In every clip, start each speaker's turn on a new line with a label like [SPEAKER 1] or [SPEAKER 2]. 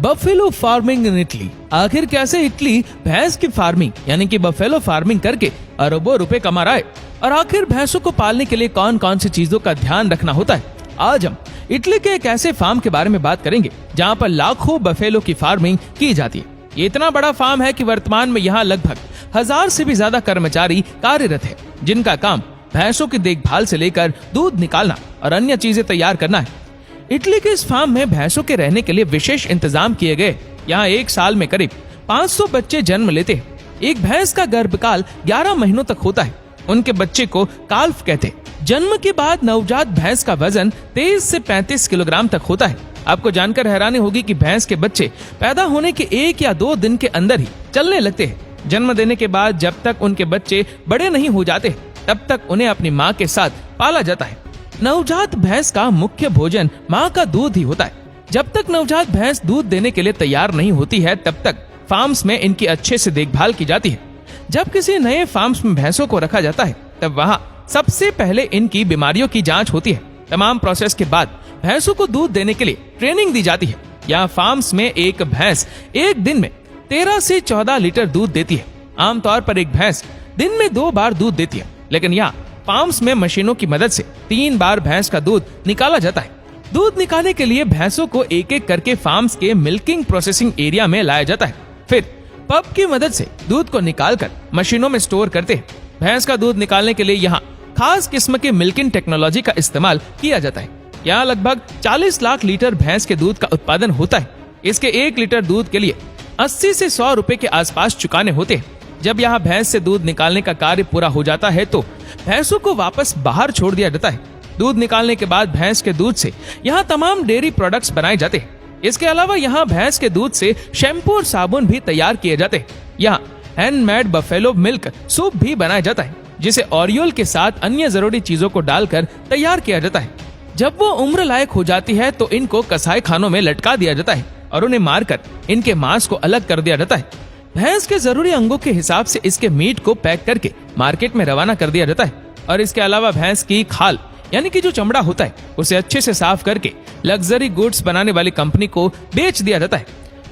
[SPEAKER 1] Buffalo farming in Italy. आखिर कैसे Italy भैंस की फार्मिंग यानी कि बफेलो फार्मिंग करके अरबों रुपए कमा रहा है, और आखिर भैंसों को पालने के लिए कौन कौन सी चीजों का ध्यान रखना होता है। आज हम इटली के एक ऐसे फार्म के बारे में बात करेंगे जहाँ पर लाखों बफेलो की फार्मिंग की जाती है। ये इतना बड़ा फार्म है कि वर्तमान में यहाँ लगभग 1000 से भी ज्यादा कर्मचारी कार्यरत है, जिनका काम भैंसों की देखभाल से लेकर दूध निकालना और अन्य चीजें तैयार करना है। इटली के इस फार्म में भैंसों के रहने के लिए विशेष इंतजाम किए गए। यहाँ एक साल में करीब 500 बच्चे जन्म लेते हैं। एक भैंस का गर्भकाल 11 महीनों तक होता है। उनके बच्चे को काल्फ कहते हैं। जन्म के बाद नवजात भैंस का वजन 23 से 35 किलोग्राम तक होता है। आपको जानकर हैरानी होगी कि भैंस के बच्चे पैदा होने के 1 या 2 दिन के अंदर ही चलने लगते हैं। जन्म देने के बाद जब तक उनके बच्चे बड़े नहीं हो जाते तब तक उन्हें अपनी माँ के साथ पाला जाता है। नवजात भैंस का मुख्य भोजन माँ का दूध ही होता है। जब तक नवजात भैंस दूध देने के लिए तैयार नहीं होती है तब तक फार्म्स में इनकी अच्छे से देखभाल की जाती है। जब किसी नए फार्म्स में भैंसों को रखा जाता है तब वहाँ सबसे पहले इनकी बीमारियों की जांच होती है। तमाम प्रोसेस के बाद भैंसों को दूध देने के लिए ट्रेनिंग दी जाती है। यहाँ फार्म्स में एक भैंस एक दिन में 13 से 14 लीटर दूध देती है। आमतौर पर एक भैंस दिन में 2 बार दूध देती है, लेकिन यहाँ फार्म्स में मशीनों की मदद से 3 बार भैंस का दूध निकाला जाता है। दूध निकालने के लिए भैंसों को एक एक करके फार्म्स के मिल्किंग प्रोसेसिंग एरिया में लाया जाता है। फिर पंप की मदद से दूध को निकालकर मशीनों में स्टोर करते हैं। भैंस का दूध निकालने के लिए यहाँ खास किस्म के मिल्किंग टेक्नोलॉजी का इस्तेमाल किया जाता है। यहाँ लगभग 40 लाख लीटर भैंस के दूध का उत्पादन होता है। इसके 1 लीटर दूध के लिए 80 से 100 रुपए के आसपास चुकाने होते हैं। जब यहाँ भैंस से दूध निकालने का कार्य पूरा हो जाता है तो भैंसों को वापस बाहर छोड़ दिया जाता है। दूध निकालने के बाद भैंस के दूध से यहाँ तमाम डेयरी प्रोडक्ट्स बनाए जाते हैं। इसके अलावा यहाँ भैंस के दूध से शैम्पू और साबुन भी तैयार किए जाते हैं। यहाँ हैंडमेड बफेलो मिल्क सूप भी बनाया जाता है, जिसे ऑरियोल के साथ अन्य जरूरी चीजों को डालकर तैयार किया जाता है। जब वो उम्र लायक हो जाती है तो इनको कसाई खानों में लटका दिया जाता है और उन्हें मारकर इनके मांस को अलग कर दिया जाता है। भैंस के जरूरी अंगों के हिसाब से इसके मीट को पैक करके मार्केट में रवाना कर दिया जाता है। और इसके अलावा भैंस की खाल यानी कि जो चमड़ा होता है उसे अच्छे से साफ करके लग्जरी गुड्स बनाने वाली कंपनी को बेच दिया जाता है।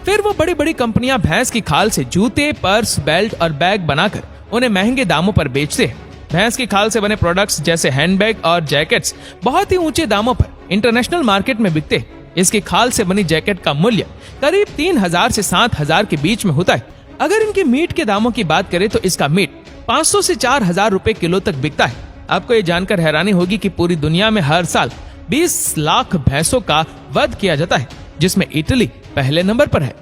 [SPEAKER 1] फिर वो बड़ी बड़ी कंपनियां भैंस की खाल से जूते, पर्स, बेल्ट और बैग बनाकर उन्हें महंगे दामों पर बेचते हैं। भैंस की खाल से बने प्रोडक्ट्स जैसे हैंडबैग और जैकेट्स बहुत ही ऊंचे दामों पर इंटरनेशनल मार्केट में बिकते हैं। इसकी खाल से बनी जैकेट का मूल्य करीब 3000 से 7000 के बीच में होता है। अगर इनके मीट के दामों की बात करें तो इसका मीट 500 से 4000 रुपए किलो तक बिकता है। आपको ये जानकर हैरानी होगी कि पूरी दुनिया में हर साल 20 लाख भैंसों का वध किया जाता है, जिसमें इटली पहले नंबर पर है।